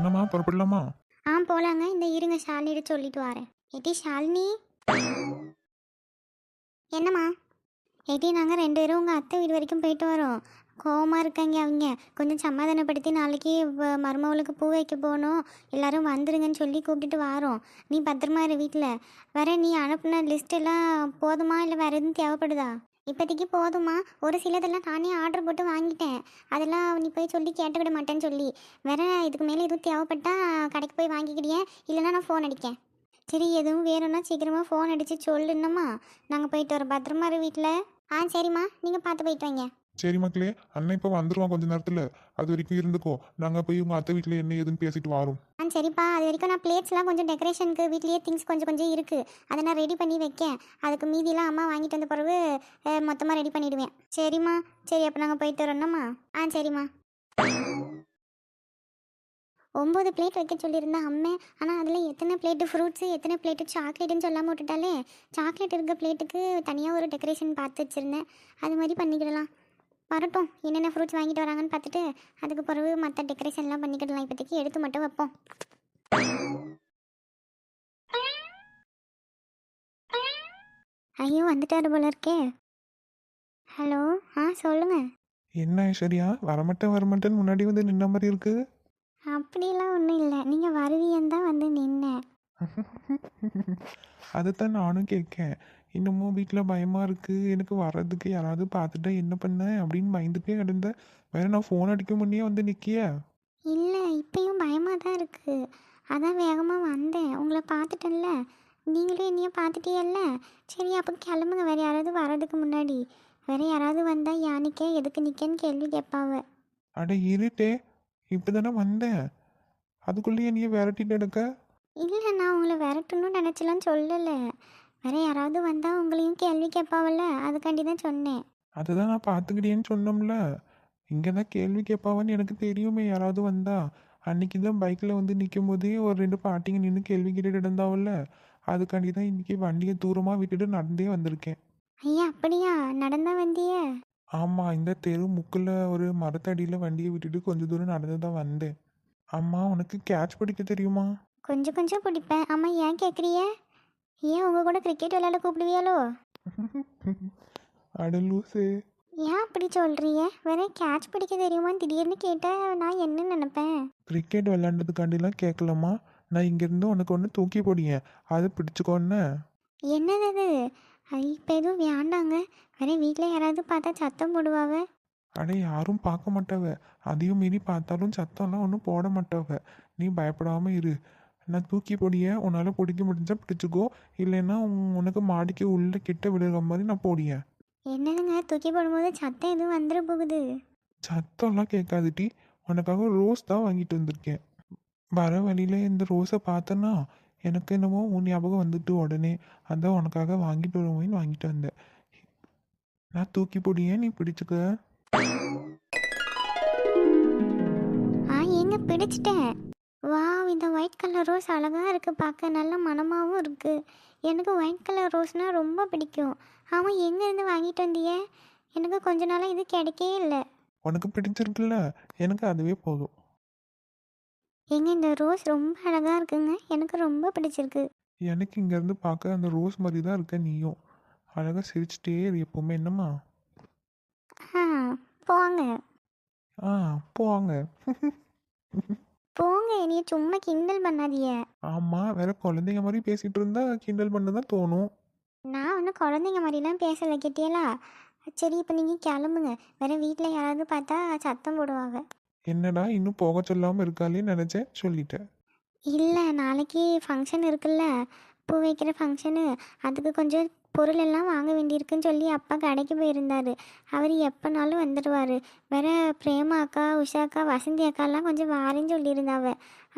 என்னம்மா புறப்படலாமா? போலாங்க. இந்த இருங்க ஷாலினிட்ட சொல்லிட்டு வரேன். ஏட்டி ஷாலினி. என்னம்மா? ஏட்டி நாங்கள் 2 பேரும் உங்கள் அத்தை வீடு வரைக்கும் போயிட்டு வரோம். கோவமாக இருக்காங்க அவங்க. கொஞ்சம் சமாதானப்படுத்தி நாளைக்கு மருமகளுக்கு பூ வைக்க போகணும், எல்லாரும் வந்துருங்கன்னு சொல்லி கூப்பிட்டுட்டு வரோம். நீ பத்திரமா இரு வீட்டில். வேற நீ அனுப்புன லிஸ்ட் எல்லாம் போதுமா இல்லை வேறு எதுவும் தேவைப்படுதா? இப்போதைக்கு போதுமா. ஒரு சிலதெல்லாம் நானே ஆர்டர் போட்டு வாங்கிட்டேன். அதெல்லாம் நீ போய் சொல்லி கேட்டுக்கிட மாட்டேன்னு சொல்லி. வேற இதுக்கு மேலே எதுவும் தேவைப்பட்டா கடைக்கு போய் வாங்கிக்கிடியே, இல்லைன்னா நான் ஃபோன் அடிக்கேன். சரி, எதுவும் வேணும்னா சீக்கிரமாக ஃபோன் அடித்து சொல்லுன்னம்மா. நாங்கள் போயிட்டு வரோம். பத்திரமா இரு வீட்டில். சரிம்மா, நீங்கள் பார்த்து போயிட்டு வாங்க. சரி மக்களே, அண்ணன் இப்போ வந்துருவான் கொஞ்ச நேரத்தில். அது வரைக்கும் இருந்துக்கோ. நாங்கள் போய் உங்கள் அத்தை வீட்டில் என்ன ஏதுன்னு பேசிட்டு வரோம். சரிப்பா. அது வரைக்கும் நான் பிளேட்ஸ்லாம் கொஞ்சம் டெக்கரேஷனுக்கு வீட்லேயே திங்ஸ் கொஞ்சம் கொஞ்சம் இருக்குது, அதை நான் ரெடி பண்ணி வைக்கேன். அதுக்கு மீதியெல்லாம் அம்மா வாங்கிட்டு வந்த பிறகு மொத்தமாக ரெடி பண்ணிவிடுவேன். சரிம்மா. சரி, அப்போ நாங்கள் போயிட்டு வரோம்னம்மா. சரிம்மா. 9 பிளேட் வைக்க சொல்லியிருந்தா அம்மே. ஆனால் அதில் எத்தனை பிளேட்டு ஃப்ரூட்ஸு, எத்தனை பிளேட்டு சாக்லேட்டுன்னு சொல்லாமல் விட்டுட்டாலே. சாக்லேட் இருக்க பிளேட்டுக்கு தனியாக ஒரு டெக்கரேஷன் பார்த்து வச்சுருந்தேன். அது மாதிரி பண்ணிக்கிடலாம். வரட்டும், என்னென்ன ஃப்ரூட்ஸ் வாங்கிட்டு வராங்கன்னு பார்த்துட்டு அதுக்கு பிறகு மற்ற டெக்கரேஷன்லாம் பண்ணிக்கிடலாம். இப்போதைக்கு எடுத்து மட்டும் வைப்போம். ஐயோ, வந்துட்டாரு போல இருக்கே. ஹலோ. சொல்லுங்கள். என்ன ஐஸ்வர்யா, வரமாட்டேன்னு முன்னாடி வந்து நின்ன மாதிரி இருக்கு. அப்படிலாம் ஒன்றும் இல்லை, நீங்கள் வருவீன்னு தான் வந்து நின்னேன். அதைத்தான் நானும் கேட்கேன். இன்னமும் வீட்டில் பயமாக இருக்குது, எனக்கு வர்றதுக்கு யாராவது பார்த்துட்டா என்ன பண்ண அப்படின்னு பயந்துட்டே கிடந்தேன். வேற நான் ஃபோன் அடிக்க முன்னே வந்து நிற்கிய. இல்லை, இப்பயும் பயமாக தான் இருக்குது. அதான் வேகமாக வந்தேன். உங்களை பார்த்துட்டேன்ல, நீங்களே என்னையும் பார்த்துட்டியல்ல. சரி, அப்போ கிளம்புங்க. வேறு யாராவது வர்றதுக்கு முன்னாடி. வேறு யாராவது வந்தால் யானைக்கே எதுக்கு நிற்கன்னு கேள்வி கேட்பாவ. அட இருட்டே, இப்போ தானே வந்தேன், அதுக்குள்ளேயே நீ விரட்டிட்டு எடுக்க. இல்லை, நான் உங்களை விரட்டணும்னு நினச்சலாம் சொல்லலை. வேறு யாராவது வந்தால் உங்களையும் கேள்வி கேட்பாவல்ல, அதுக்காண்டி தான் சொன்னேன். அதுதான் நான் பார்த்துக்கிட்டேன்னு சொன்னோம்ல. இங்கே தான் கேள்வி கேட்பாவன்னு எனக்கு தெரியுமே யாராவது வந்தா. அன்னைக்கு தான் பைக்கில் வந்து நிற்கும் போதே ஒரு 2 பாட்டிங்க நின்று கேள்வி கேட்டுட்டு இருந்தாவல்ல. அதுக்காண்டி தான் இன்னைக்கு வண்டியை தூரமாக விட்டுட்டு நடந்தே வந்திருக்கேன். ஐயா, அப்படியா? நடந்தா வந்தியே? ஆமாம், இந்த தெரு முக்கில் ஒரு மரத்தடியில் வண்டியை விட்டுட்டு கொஞ்சம் தூரம் நடந்து தான் வந்தேன். அம்மா, உனக்கு கேட்ச் பிடிக்க தெரியுமா? கொஞ்சம் கொஞ்சம் பிடிப்பேன். ஆமாம், ஏன் கேட்குறிய? ஏன் உங்கள் கூட கிரிக்கெட் விளையாட கூப்பிடுவியாலோ? அட லூசு. ஏன் அப்படி சொல்கிறிய? வேற கேட்ச் பிடிக்க தெரியுமான்னு திடீர்னு கேட்டால் நான் என்ன நினைப்பேன்? கிரிக்கெட் விளாண்டதுக்காண்டிலாம் கேட்கலாமா? நான் இங்கேருந்து உனக்கு ஒன்று தூக்கி போடியேன், அதை பிடிச்சிக்கோன்னு. என்னது அது? இப்போ எதுவும் வேண்டாங்க. வேற வீட்டில் யாராவது பார்த்தா சத்தம் போடுவாவ. அட யாரும் பார்க்க மாட்டாவ. அதையும் மீறி பார்த்தாலும் சத்தம்லாம் ஒன்றும் போட மாட்டாவ. நீ பயப்படாமல் இரு. நான் தூக்கி போடிய, உன்னால் பிடிக்க முடிஞ்சா பிடிச்சிக்கோ. இல்லைன்னா உனக்கு மாடிக்கு உள்ள கிட்ட விழுகிற மாதிரி நான் போடியேன். என்னதுங்க, தூக்கி போடும்போது சத்தம் எதுவும் வந்துட போகுது? சத்தம்லாம் கேட்காதுட்டி. உனக்காக ரோஸ் தான் வாங்கிட்டு வந்திருக்கேன். வர வழியில் இந்த ரோஸை பார்த்தேன்னா எனக்கு என்னமோ உன் ஞாபகம் வந்துட்டு உடனே அதான் உனக்காக வாங்கிட்டு வருவேன்னு வாங்கிட்டு வந்தேன். நான் தூக்கி போடியேன், நீ பிடிச்சிக்க. ஏங்க, பிடிச்சிட்டேன். வாவ், இந்த ஒயிட் கலர் ரோஸ் அழகாக இருக்குது, பார்க்க நல்ல மணமாகவும் இருக்குது. எனக்கு ஒயிட் கலர் ரோஸ்னால் ரொம்ப பிடிக்கும். ஆமாம், எங்கேருந்து வாங்கிட்டு வந்தியே? எனக்கு கொஞ்ச நாளாக இது கிடைக்கவே இல்லை. உனக்கு பிடிச்சிருக்குல்ல, எனக்கு அதுவே போதும். ஏங்க, இந்த ரோஸ் ரொம்ப அழகாக இருக்குங்க, எனக்கு ரொம்ப பிடிச்சிருக்கு. எனக்கு இங்கேருந்து பார்க்க அந்த ரோஸ் மாதிரி தான் இருக்க நீயும். அழகாக சிரிச்சிட்டே இரு எப்போவுமே, என்னம்மா? ஆ போங்க. ஆ போவாங்க. போங்க, என்னைய சும்மா கிண்டல் பண்ணாதீங்க. ஆமாம், வேற குழந்தைங்க மாதிரி பேசிகிட்டு இருந்தா கிண்டல் பண்ண தான் தோணும். நான் ஒன்றும் குழந்தைங்க மாதிரிலாம் பேசலை, கேட்டியலா? சரி, இப்போ நீங்கள் கிளம்புங்க. வேறு வீட்டில் யாராவது பார்த்தா சத்தம் போடுவாங்க. என்னடா இன்னும் போக சொல்லாமல் இருக்காளேன்னு நினச்சேன், சொல்லிட்டேன். இல்லை, நாளைக்கு ஃபங்க்ஷன் இருக்குல்ல, பூ வைக்கிற ஃபங்க்ஷனு. அதுக்கு கொஞ்சம் பொருள் எல்லாம் வாங்க வேண்டியிருக்குன்னு சொல்லி அப்பா கடைக்கு போயிருந்தார். அவர் எப்போனாலும் வந்துடுவார். வேற பிரேமா அக்கா, உஷா அக்கா, வசந்தி அக்காலாம் கொஞ்சம் வாரேன்னு சொல்லியிருந்தாவ.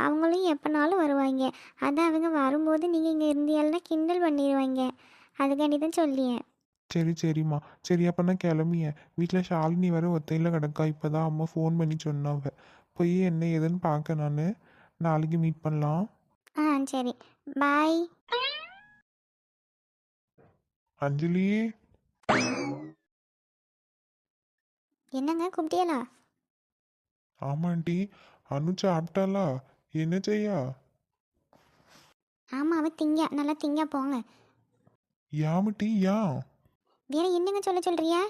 அவங்களும் எப்போனாலும் வருவாங்க. அதான் அவங்க வரும்போது நீங்கள் இங்கே இருந்தீங்கன்னா கிண்டல் பண்ணிடுவாங்க. அதுக்காண்டி தான் சொல்லியேன். சரி சரிம்மா. சரி, அப்போ நான் கிளம்பியேன். வீட்டில் ஷாலினி வேற ஒத்தையில் கிடக்கா. இப்போ தான் அம்மா ஃபோன் பண்ணி சொன்னாவ. போய் என்ன ஏதுன்னு பார்க்க நான். நாளைக்கு மீட் பண்ணலாம். சரி, பாய். அஞ்சலி. என்னங்க, கூப்பிட்டியலா? ஆமாண்டி. அனு சாப்பிட்டாளா? என்ன செய்யா? ஆமாம் அவள் திங்க நல்லா திங்க போங்க. யாமட்டி யா? வேற என்னங்க சொல்றியா?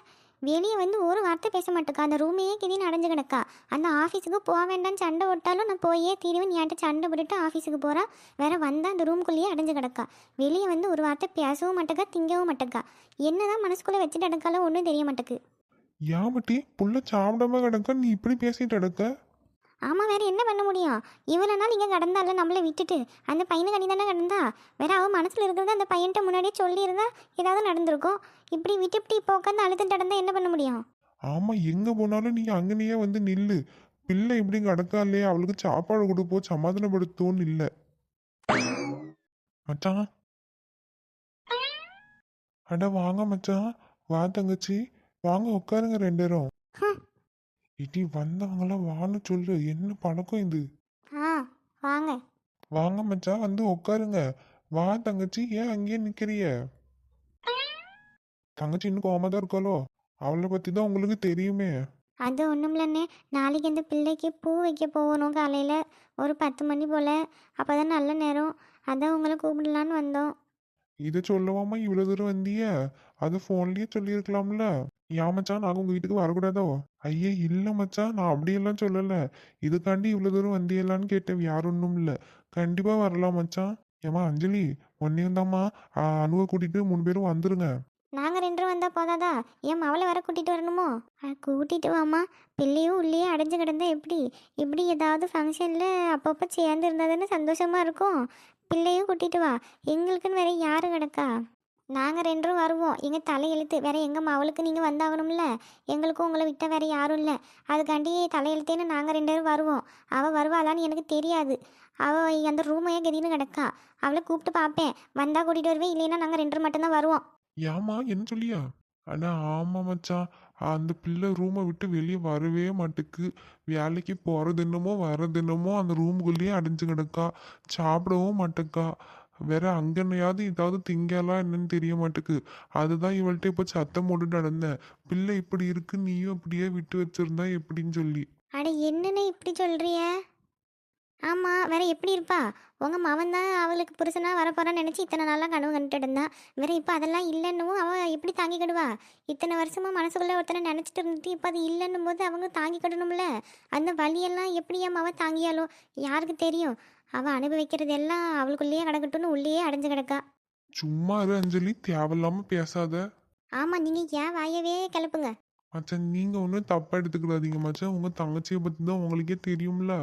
வெளியே வந்து ஒரு வார்த்தை பேச மாட்டேக்கா, அந்த ரூமையே கிதின்னு அடைஞ்சு கிடக்கா. அந்த ஆஃபீஸுக்கு போக வேண்டாம்னு சண்டை போட்டாலும் நான் போயே தீருவேன் என்கிட்ட சண்டை போட்டுட்டு ஆஃபீஸுக்கு போகிறா. வேற வந்தால் அந்த ரூம்குள்ளேயே அடைஞ்சு கிடக்கா. வெளியே வந்து ஒரு வார்த்தை பேசவும் மாட்டேக்கா, திங்கவும் மாட்டேக்கா. என்னதான் மனசுக்குள்ளே வச்சுட்டு அடக்காலும் ஒன்றும் தெரிய மாட்டேக்கு. யாமட்டி புள்ள சாப்பிடாம கிடக்க, நீ இப்படி பேசிட்டு கிடக்க? ஆமாம் வேற என்ன பண்ண முடியும்? இவ்வளோ நாள் இங்கே கடந்தால நம்மளை விட்டுட்டு அந்த பையனை கனி தானே கடந்தா. வேற அவன் மனசில் இருக்கிறத அந்த பையன்கிட்ட முன்னாடியே சொல்லியிருந்தா ஏதாவது நடந்திருக்கும். இப்படி விட்டு இப்படி இப்போ உட்காந்து அழுதுட்டு நடந்தா என்ன பண்ண முடியும்? ஆமா, எங்க போனாலும் நீ அங்கனையே வந்து நில்லு. பிள்ளை இப்படி கிடக்கா இல்லையா, அவளுக்கு சாப்பாடு கொடுப்போம் சமாதானப்படுத்துவோன்னு இல்லை. மச்சான், அட வாங்க மச்சான். வா தங்கச்சி, வாங்க உட்காருங்க ரெண்டு பேரும். ஹம். இடி வந்தவங்களாம் வான்னு சொல்லு, என்ன பழக்கம் இது? ஆ வாங்க. வாங்க மச்சான், வந்து உட்காருங்க. வா தங்கச்சி, ஏன் அங்கேயே நிக்கிறிய? தங்கச்சி இன்னும் கோவமா தான் இருக்காளோ? அவளை பத்தி தான் உங்களுக்கு தெரியுமே. அது ஒன்றும் இல்லைண்ணே, நாளைக்கு அந்த பிள்ளைக்கு பூ வைக்க போகணும் காலையில் ஒரு 10 மணி போல். அப்போ தான் நல்ல நேரம். அதான் உங்களை கூப்பிடலான்னு வந்தோம். இதை சொல்லவாமா இவ்வளவு தூரம் வந்திய? அது போன்லயே சொல்லியிருக்கலாம்ல. ஏன் மச்சான், நாங்க உங்க வீட்டுக்கு வரக்கூடாதோ? ஐயே இல்ல மச்சான், நான் அப்படியெல்லாம் சொல்லல. இதுக்காண்டி இவ்வளவு தூரம் வந்தியலான்னு கேட்டேன், வேற ஒன்றும் இல்ல. கண்டிப்பா வரலாம் மச்சான். ஏமா அஞ்சலி, ஒன்னையும் தாம்மா அணுவை கூட்டிட்டு 3 பேரும் வந்துருங்க. நாங்கள் 2 பேரும் வந்தால் போதாதா? ஏன் அவளை வர கூட்டிகிட்டு வரணுமோ? கூட்டிகிட்டு வாம்மா. பிள்ளையும் உள்ளேயே அடைஞ்சு கிடந்தா எப்படி? இப்படி ஏதாவது ஃபங்க்ஷனில் அப்பப்போ சேர்ந்து இருந்தால் தானே சந்தோஷமாக இருக்கும். பிள்ளையும் கூட்டிகிட்டு வா. எங்களுக்குன்னு வேற யார் கிடக்கா? நாங்கள் 2 பேரும் வருவோம். எங்கள் தலையெழுத்து வேற எங்கள் மவளுக்கு நீங்கள் வந்தாகணும்ல. எங்களுக்கும் உங்களை விட்டால் வேற யாரும் இல்லை. அதுக்காண்டி தலையெழுத்தேன்னு நாங்கள் 2 பேரும் வருவோம். அவள் வருவாளான்னு எனக்கு தெரியாது. அவள் அந்த ரூமையே கதின்னு கிடக்கா. அவளை கூப்பிட்டு பார்ப்பேன். வந்தால் கூட்டிகிட்டு வருவேன், இல்லைன்னா நாங்கள் 2 பேரும் மட்டும்தான் வருவோம். ஏமா என்ன சொல்லியா? அண்ணா ஆமா மச்சான், அந்த பிள்ளை ரூமை விட்டு வெளியே வரவே மாட்டுக்கு. வேலைக்கு போறது என்னமோ வர்றது என்னமோ அந்த ரூமுக்குள்ளேயே அடைஞ்சு கிடக்கா. சாப்பிடவும் மாட்டேக்கா. வேற அங்கனையாவது ஏதாவது திங்கலாம் என்னன்னு தெரிய மாட்டுக்கு. அதுதான் இவள்கிட்ட இப்போ சத்தம் போட்டுட்டு நடந்தேன். பிள்ளை இப்படி இருக்கு, நீயும் இப்படியே விட்டு வச்சிருந்தா எப்படின்னு சொல்லி. அட என்னண்ணே இப்படி சொல்கிறிய? ஆமாம் வேற எப்படி இருப்பா? உங்கள் மவன் தான் அவளுக்கு புருஷனாக வரப்போறான்னு நினச்சி இத்தனை நாளாக கனவு கண்டுட்டு இருந்தா. வேற இப்போ அதெல்லாம் இல்லைன்னும் அவள் எப்படி தாங்கிக்கிடுவா? இத்தனை வருஷமாக மனசுக்குள்ளே ஒருத்தனை நினச்சிட்டு இருந்துட்டு இப்போ அது இல்லைன்னும் போது அவங்க தாங்கிக்கிடணும்ல. அந்த வலியெல்லாம் எப்படி என் மவன் தாங்கியாலோ யாருக்கு தெரியும்? அவள் அனுபவிக்கிறது எல்லாம் அவளுக்குள்ளேயே கிடக்கட்டும்னு உள்ளேயே அடைஞ்சு கிடக்கா. சும்மா இரு அஞ்சலி, தேவையில்லாம பேசாத. ஆமாம் நீங்கள் ஏன் வாயவே கிளப்புங்க. மச்சான், நீங்க ஒன்றும் தப்பா எடுத்துக்கிடாதீங்க மச்சான். உங்க தங்கச்சியை பத்தி தான் உங்களுக்கே தெரியும்ல.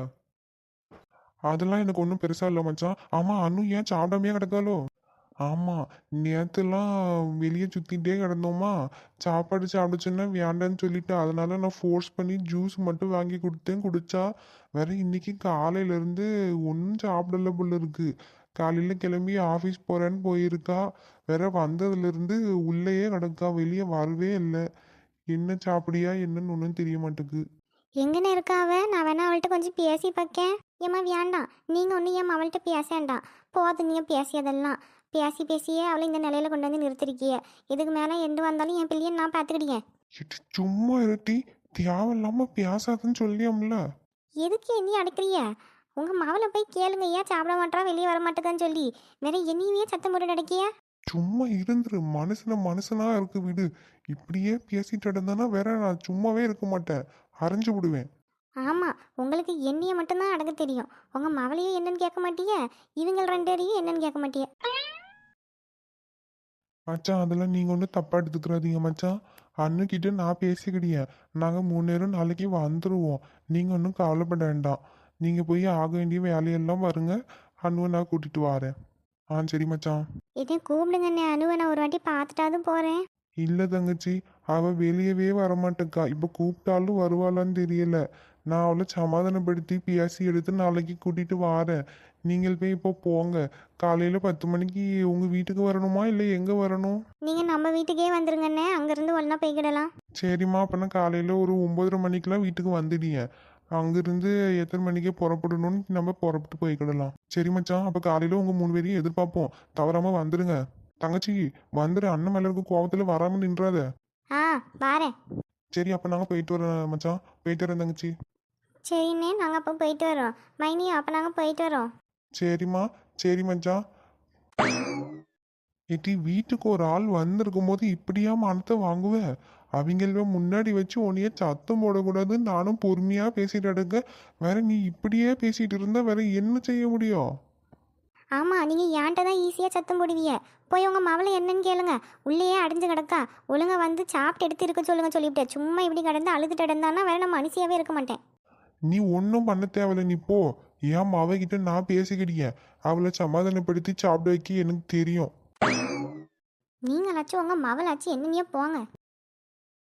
அதெல்லாம் எனக்கு ஒன்றும் பெருசா இல்லை மச்சான். ஆமா, அனு ஏன் சாப்பிடாமையே கிடக்காளோ? ஆமா, நேத்துலாம் வெளியே சுத்திட்டே கிடந்தோமா. சாப்பாடு சாப்பிட சொன்னா வேண்டான்னு சொல்லிட்டு, அதனால நான் ஃபோர்ஸ் பண்ணி ஜூஸ் மட்டும் வாங்கி கொடுத்தேன், குடிச்சா. வேற இன்னைக்கு காலையில இருந்து ஒன்றும் சாப்பிடல போல இருக்கு. காலையில கிளம்பி ஆஃபீஸ் போறேன்னு போயிருக்கா. வேற வந்ததுல இருந்து உள்ளேயே கிடக்கா, வெளியே வரவே இல்லை. என்ன சாப்பிடியா என்னன்னு ஒன்றும் தெரிய மாட்டேக்கு. எங்கன்னு இருக்கா அவ? நான் வேணா அவள்கிட்ட கொஞ்சம் பேசி பார்க்கேன். ஏம்மா வேண்டாம், நீங்கள் ஒன்றும் ஏம்மா அவள்கிட்ட பேசேண்டாம். போதும் நீங்கள் பேசியதெல்லாம். பேசியே அவளை இந்த நிலையில கொண்டு வந்து நிறுத்திருக்கிய. இதுக்கு மேலே எந்த வந்தாலும் என் பிள்ளையை நான் பார்த்துக்கிட்டீங்க. இட்டு சும்மா இருட்டி, தேவையில்லாம பேசாதுன்னு சொல்லியாம்ல. எதுக்கு என்னையும் அடைக்கிறிய? உங்கள் மவளை போய் கேளுங்க, ஏன் சாப்பிட மாட்டா வெளியே வர மாட்டேக்கான்னு சொல்லி. வேற என்னையுமே சத்தம் போட்டு அடைக்கிய. சும்மா இருந்துரு, மனுஷனா இருக்கு விடு. இப்படியே பேசிட்டு இருந்தானா வேற நான் சும்மாவே இருக்க மாட்டேன், அரைஞ்சு விடுவேன். ஆமாம், உங்களுக்கு என்னையை மட்டும்தான் அடக்க தெரியும். உங்கள் மவளையும் என்னன்னு கேட்க மாட்டிய, இவங்க 2 பேரையும் என்னன்னு கேட்க மாட்டிய. மச்சான், அதெல்லாம் நீங்க ஒன்றும் தப்பா எடுத்துக்கிறாதீங்க மச்சான். அண்ணுக்கிட்ட நான் பேசிக்கிட்டேன். நாங்க 3 நேரம் நாளைக்கு வந்துருவோம். நீங்க ஒன்றும் கவலைப்பட வேண்டாம். நீங்க போய் ஆக வேண்டிய வேலையெல்லாம் பாருங்க. அண்ணுவை நான் கூட்டிட்டு வரேன். ஆ சரி மச்சான். இதை கூப்பிடுங்கண்ணே, அனுவை நான் ஒரு வாட்டி பார்த்துட்டாவது போகிறேன். இல்ல தங்கச்சி, அவ வெளியவே வரமாட்டேக்கா. இப்ப கூப்பிட்டாலும் வருவாளான்னு தெரியல. நான் அவளை சமாதானப்படுத்தி பேசி எடுத்து நாளைக்கு கூட்டிட்டு வாரேன். நீங்கள் போய் இப்போ போங்க. காலையில 10 மணிக்கு உங்க வீட்டுக்கு வரணுமா இல்லை எங்க வரணும்? நீங்கள் நம்ம வீட்டுக்கே வந்துருங்கண்ணே, அங்கேருந்து ஒன்றா போய்க்கிடலாம். சரிம்மா, அப்பனா காலையில ஒரு 9:30 மணிக்கெல்லாம் வீட்டுக்கு வந்துடுங்க. அங்கிருந்து எத்தனை மணிக்கே புறப்படணும்னு நம்ம புறப்பட்டு போய்க்கிடலாம். சரி மச்சான், அப்ப காலையில உங்க 3 பேரையும் எதிர்பார்ப்போம். தவறாம வந்துருங்க. தங்கச்சி, வந்துரு. அண்ணன் மேல இருக்க கோவத்துல வராம நின்றாத. ஆ வாரேன். சரி, அப்ப நாங்க போயிட்டு வரோம் மச்சான். போயிட்டு வரேன் தங்கச்சி. சரிண்ணே நாங்கள் அப்போ போயிட்டு வரோம். மைனி அப்போ நாங்கள் போயிட்டு வரோம். சரிம்மா, சரி மச்சான். ஏட்டி வீட்டுக்கு ஒரு ஆள் வந்திருக்கும் போது இப்படியா மனத்தை வாங்குவ? அவங்கள முன்னாடி வச்சு உன்னைய சத்தம் போடக்கூடாதுன்னு நானும் பொறுமையா பேசிட்டு எடுக்க, வேற நீ இப்படியே பேசிட்டு இருந்தா வேற என்ன செய்ய முடியும்? ஆமாம், நீங்கள் ஏன்ட்ட தான் ஈஸியாக சத்தம் போடுவீங்க. போய் உங்கள் மவளை என்னன்னு கேளுங்க. உள்ளேயே அடைஞ்சு கிடக்கா. ஒழுங்கா வந்து சாப்பிட்டு எடுத்து இருக்க சொல்லுங்க சொல்லிவிட்டேன். சும்மா இப்படி கிடந்து அழுதுட்டு கிடந்தான்னா வேற நான் மனுஷியாவே இருக்க மாட்டேன். நீ ஒன்றும் பண்ண தேவையில்ல, நீ போ. ஏன் அவகிட்ட நான் பேசிக்கிட்டேன், அவளை சமாதானப்படுத்தி சாப்பிட வைக்க எனக்கு தெரியும். நீங்களாச்சும் உங்கள் மவளாச்சும் என்னையே போங்க.